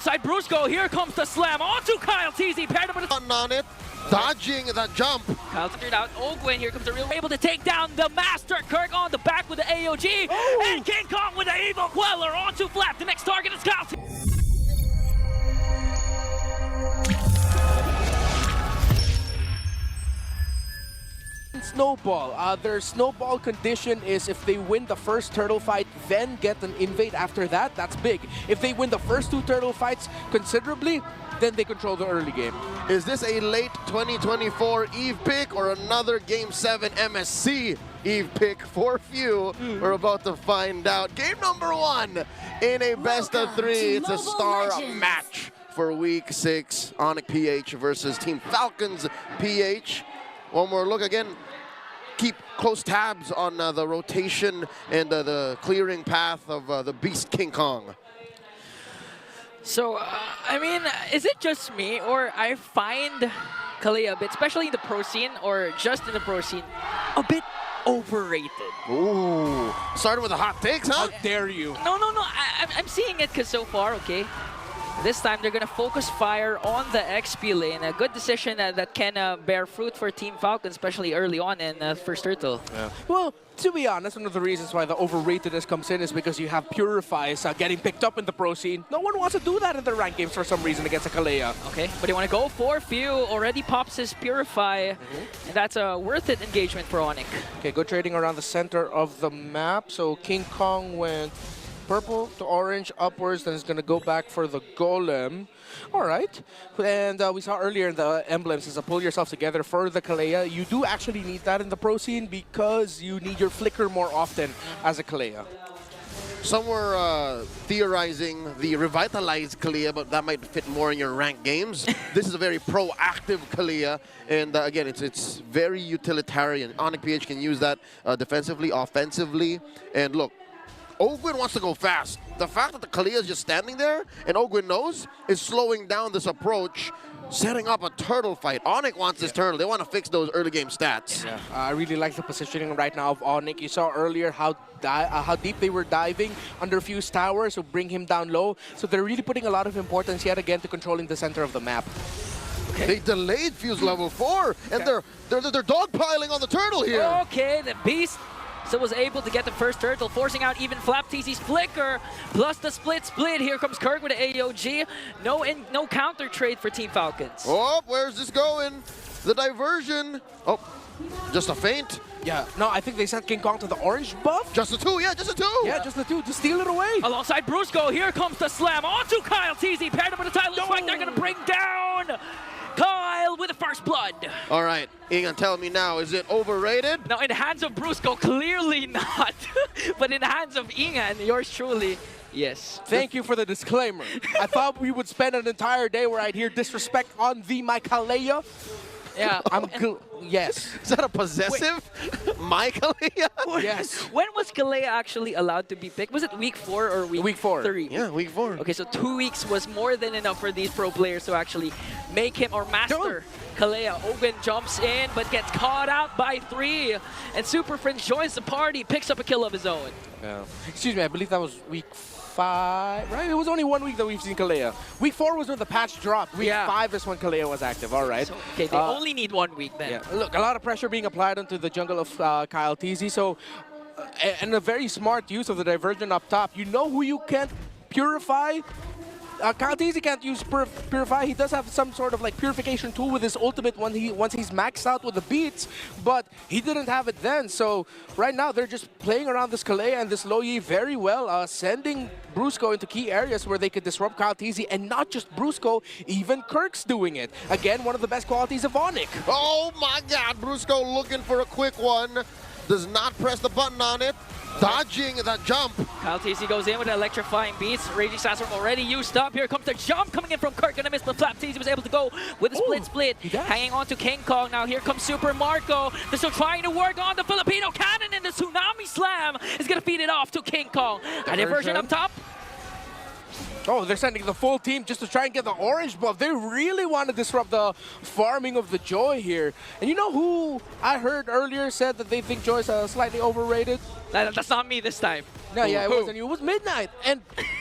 Alongside Brusco, here comes the slam onto Kyle TZ, paired up with a on it, dodging that jump. Kyle figured out Ogwin, here comes the real, able to take down the Master. Kirk on the back with the AOG, and King Kong with the Evil Queller onto Flap. The next target is Kyle. Snowball. Their snowball condition is if they win the first turtle fight, then get an invade after that, that's big. If they win the first 2 turtle fights considerably, then they control the early game. Is this a late 2024 Eve pick or another Game 7 MSC Eve pick? For few, we're about to find out. Game number 1 in a best of 3. It's a star match for Week 6. ONIC PH versus Team Falcons PH. One more look again. Keep close tabs on the rotation and the clearing path of the Beast King Kong. So, I mean, is it just me, or I find Khae a bit, especially in the pro scene, or just in the pro scene, a bit overrated? Ooh, started with the hot takes, huh? How dare you? No. I'm seeing it because so far, okay, this time they're going to focus fire on the XP lane. A good decision that can bear fruit for Team Falcon, especially early on in first turtle. Yeah. Well, to be honest, one of the reasons why the overratedness comes in is because you have Purifies getting picked up in the pro scene. No one wants to do that in the ranked games for some reason against a Khae. Okay, but you want to go for Few. Already pops his Purify, and that's a worth it engagement for ONIC. Okay, good trading around the center of the map. So King Kong went purple to orange upwards, then it's going to go back for the golem. All right. And we saw earlier in the emblems is to pull yourself together for the Khae. You do actually need that in the pro scene because you need your flicker more often as a Khae. Some were theorizing the revitalized Khae, but that might fit more in your ranked games. This is a very proactive Khae, and again, it's very utilitarian. ONIC PH can use that defensively, offensively, and look, Ogwin wants to go fast. The fact that the Khae is just standing there and Ogwin knows is slowing down this approach, setting up a turtle fight. ONIC wants this turtle. They want to fix those early game stats. Yeah. I really like the positioning right now of ONIC. You saw earlier how deep they were diving under Fuse Tower, so bring him down low. So they're really putting a lot of importance yet again to controlling the center of the map. Okay. They delayed Fuse level 4, and they're dogpiling on the turtle here. Okay, the Beast still was able to get the first turtle, forcing out even Flap TZ's flicker, plus the split. Here comes Kirk with the AOG. No counter trade for Team Falcons. Oh, where's this going? The diversion. Oh, just a feint. Yeah, no, I think they sent King Kong to the orange buff. Just the 2, yeah, just the 2. Yeah, just the 2, to steal it away. Alongside Brusco, here comes the slam onto Kyle TZ, paired up with a title spike. They're going to bring down Kyle with the first blood. All right, Ingan, tell me now, is it overrated? Now, in the hands of Brusco, clearly not. But in the hands of Ingan, yours truly, yes. Thank you for the disclaimer. I thought we would spend an entire day where I'd hear disrespect on the my Khae. Yeah. Yes. Is that a possessive? My Khae? Yes. When was Khae actually allowed to be picked? Was it week 4 or week 3? Yeah, week 4. Okay, so 2 weeks was more than enough for these pro players to actually make him or master Khae. Ogwin jumps in but gets caught out by 3. And Super Fringe joins the party, picks up a kill of his own. Yeah. Excuse me, I believe that was week 5, right? It was only 1 week that we've seen Khae. Week 4 was when the patch dropped. Week 5 is when Khae was active, all right. So, okay, they only need 1 week then. Yeah. Look, a lot of pressure being applied onto the jungle of Kyle TZ, so, and a very smart use of the diversion up top. You know who you can't purify? Kyle TZ can't use Purify. He does have some sort of like purification tool with his ultimate once he's maxed out with the beats, but he didn't have it then. So right now they're just playing around this Khae and this Loyi very well, sending Brusco into key areas where they could disrupt Kyle TZ, and not just Brusco, even Kirk's doing it. Again, one of the best qualities of ONIC. Oh my God, Brusco looking for a quick one. Does not press the button on it. Dodging that jump. Kyle TZ goes in with electrifying beats. Raging Sandstorm already used up. Here comes the jump coming in from Kirk. Gonna miss, but Flap TZ was able to go with a split. Hanging on to King Kong. Now here comes Super Marco. They're still trying to work on the Filipino cannon, and the Tsunami Slam is gonna feed it off to King Kong. A diversion up top. Oh, they're sending the full team just to try and get the orange buff. They really want to disrupt the farming of the Joy here. And you know who I heard earlier said that they think Joy's slightly overrated? That's not me this time. No, yeah, it Who? wasn't you. It was Midnight. And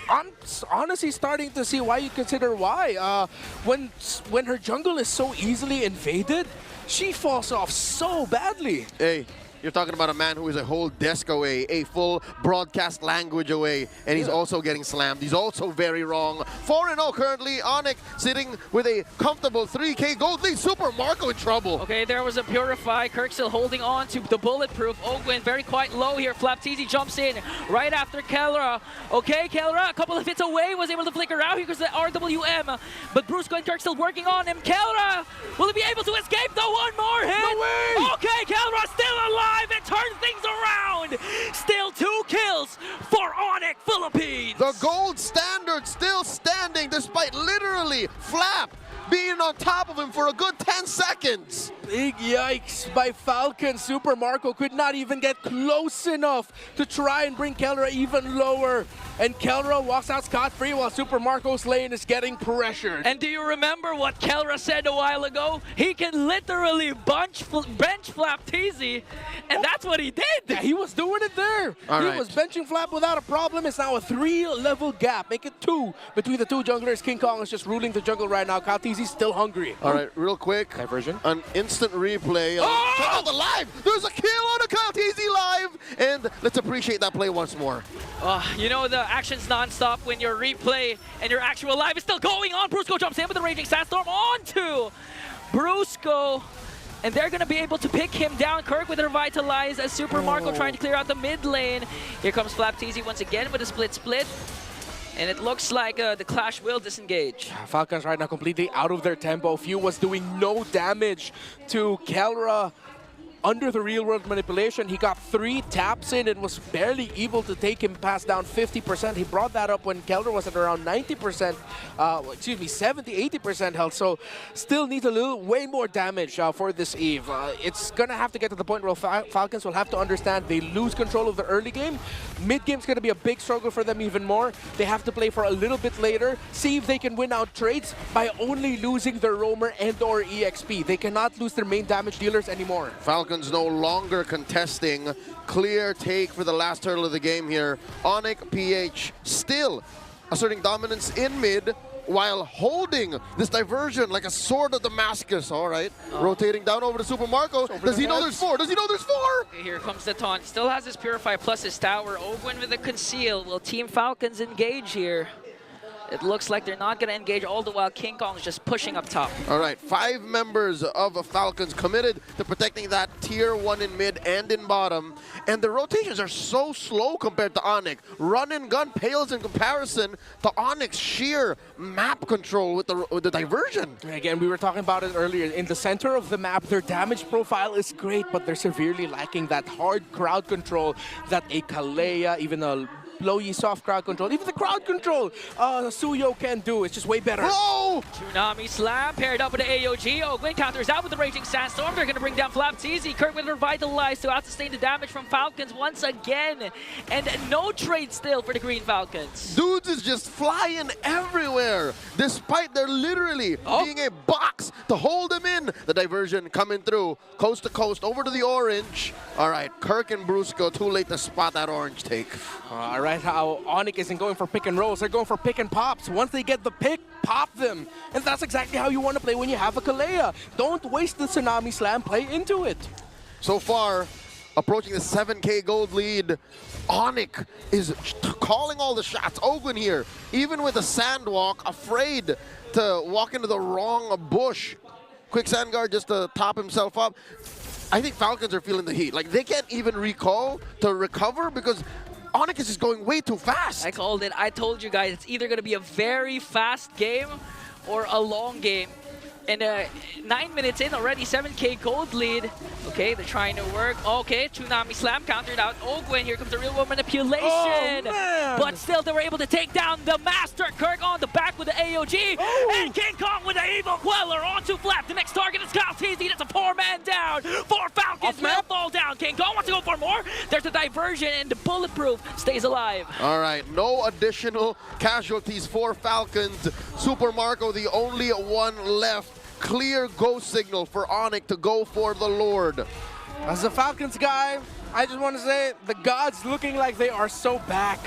I'm honestly starting to see why you consider why. When her jungle is so easily invaded, she falls off so badly. Hey, you're talking about a man who is a whole desk away, a full broadcast language away, and he's also getting slammed. He's also very wrong. 4-0 currently. ONIC sitting with a comfortable 3K gold lead. Super Marco in trouble. Okay, there was a Purify. Kirk still holding on to the bulletproof. Ogwin very quite low here. Flapteezy jumps in right after Kelra. Okay, Kelra a couple of hits away, was able to flicker out. Here goes the RWM. But Brusco and Kirk still working on him. Kelra, will he be able to escape? The one more hit. No way! Okay, Kelra still alive and turn things around. Still 2 kills for ONIC Philippines. The gold standard still standing despite literally Flap being on top of him for a good 10 seconds. Big yikes by Falcon. Super Marco could not even get close enough to try and bring Kelra even lower. And Kelra walks out scot-free while Super Marco's lane is getting pressured. And do you remember what Kelra said a while ago? He can literally bench Flapteezy, and that's what he did. Yeah, he was doing it there. All he right. was benching Flap without a problem. It's now a 3-level gap. Make it 2 between the 2 junglers. King Kong is just ruling the jungle right now. Kaltizi's still hungry. All right, real quick. Diversion. An instant replay. Check out the live. There's a kill on a Kaltizi live. And let's appreciate that play once more. You know the action's non-stop when your replay and your actual live is still going on. Brusco jumps in with the Raging Sandstorm onto Brusco. And they're going to be able to pick him down. Kirk with Revitalize as Super Marco trying to clear out the mid lane. Here comes Flapteezy once again with a split. And it looks like the Clash will disengage. Falcons right now completely out of their tempo. Few was doing no damage to Kelra. Under the real-world manipulation, he got 3 taps in and was barely able to take him past down 50%. He brought that up when Kelra was at around 90%, 70, 80% health. So still needs way more damage for this Eve. It's gonna have to get to the point where Falcons will have to understand they lose control of the early game. Mid-game's gonna be a big struggle for them even more. They have to play for a little bit later, see if they can win out trades by only losing their roamer and or EXP. They cannot lose their main damage dealers anymore. Falcons no longer contesting. Clear take for the last turtle of the game here. ONIC PH still asserting dominance in mid while holding this diversion like a sword of Damascus. All right, rotating down over to Super Marco. Does he know there's 4? Does he know there's 4? Okay, here comes the taunt. Still has his Purify plus his tower. Ogwin with a conceal. Will Team Falcons engage here? It looks like they're not going to engage, all the while King Kong's just pushing up top. All right, 5 members of Falcons committed to protecting that tier 1 in mid and in bottom. And the rotations are so slow compared to ONIC. Run and gun pales in comparison to ONIC's sheer map control with the diversion. Again, we were talking about it earlier. In the center of the map, their damage profile is great, but they're severely lacking that hard crowd control that a Kalea, even a Blowy soft crowd control, even the crowd control Suyo can do. It's just way better. Oh! Tsunami Slam paired up with the AOG. Ogwin counters out with the Raging Sandstorm. They're going to bring down Flapteezy. Kirk with Revitalize to outsustain the damage from Falcons once again. And no trade still for the Green Falcons. Dudes is just flying everywhere, despite there literally being a box to hold them in. The diversion coming through, coast to coast, over to the orange. All right, Kirk and Brusco, too late to spot that orange take. All right, how ONIC isn't going for pick and rolls, they're going for pick and pops. Once they get the pick, pop them. And that's exactly how you want to play when you have a Kalea. Don't waste the Tsunami Slam, play into it. So far, approaching the 7K gold lead, ONIC is calling all the shots. Ogwin here, even with a sand walk, afraid to walk into the wrong bush. Quick sand guard just to top himself up. I think Falcons are feeling the heat. Like, they can't even recall to recover because ONIC is just going way too fast. I called it. I told you guys it's either going to be a very fast game or a long game. And 9 minutes in already, 7K gold lead. Okay, they're trying to work. Okay, Tsunami Slam countered out Ogwen. Here comes the real world manipulation. Oh, man. But still, they were able to take down the Master. Kirk on the back with the AOG. Oh. And King Kong with the Evil Queller onto Flap. The next target is Kyle TZ. That's a 4-man down. 4 Falcons will fall down. King Kong wants to go for more. There's a diversion, and the Bulletproof stays alive. All right, no additional casualties for Falcons. Super Marco, the only one left. Clear go signal for ONIC to go for the Lord. As a Falcons guy, I just want to say the gods looking like they are so back.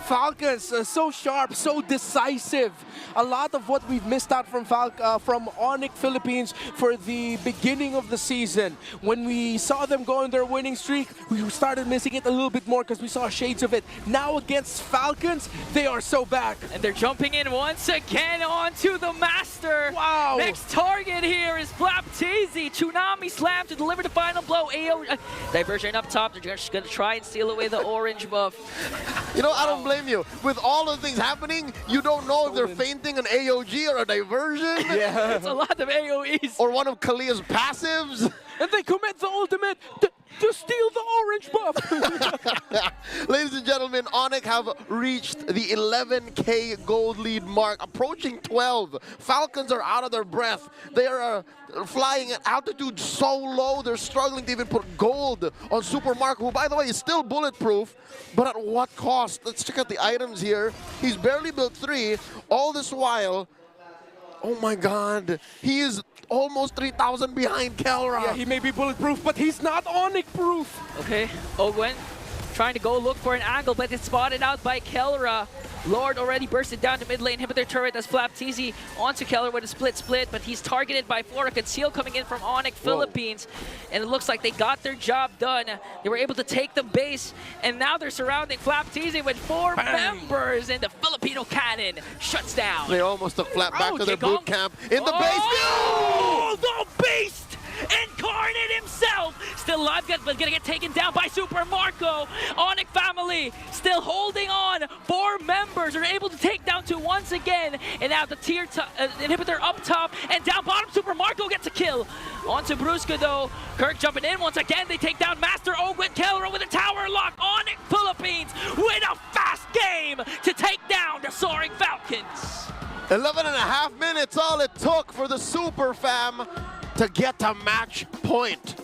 Falcons so sharp, so decisive. A lot of what we've missed out from ONIC Philippines for the beginning of the season. When we saw them go on their winning streak, we started missing it a little bit more because we saw shades of it. Now against Falcons, they are so back. And they're jumping in once again onto the Master. Wow. Next target here is Flapteezy. Tsunami Slam to deliver the final blow. AO diversion up top. They're just going to try and steal away the orange buff. You know, I don't blame you. With all the things happening, you don't know if they're feinting an AOG or a diversion. Yeah. It's a lot of AoEs. Or one of Kalia's passives. And they commit the ultimate to steal the orange buff. Ladies and gentlemen, ONIC have reached the 11K gold lead mark, approaching 12. Falcons are out of their breath. They are flying at altitude so low, they're struggling to even put gold on Super Marco, who, by the way, is still bulletproof. But at what cost? Let's check out the items here. He's barely built 3. All this while, oh my God, he is almost 3,000 behind Kelra. Yeah, he may be bulletproof, but he's not ONIC proof. Okay, Ogwen trying to go look for an angle, but it's spotted out by Kelra. Lord already bursted down to mid lane, hit with their turret as Flapteezy onto Keller with a split, but he's targeted by Flora. Conceal coming in from ONIC Philippines, and it looks like they got their job done. They were able to take the base, and now they're surrounding Flapteezy with 4 members, and the Filipino cannon shuts down. They almost took Flap back to their King Kong. boot camp in the base. Oh, the beast! Incarnate himself! Still alive, but gonna get taken down by Super Marco. ONIC family still holding on. 4 members are able to take down 2 once again. And now the tier inhibitor up top and down bottom. Super Marco gets a kill. Onto Brusca though. Kirk jumping in once again. They take down Master Ogwen Kelro with a tower lock. ONIC Philippines with a fast game to take down the Soaring Falcons. 11.5 minutes all it took for the Super Fam to get to match point.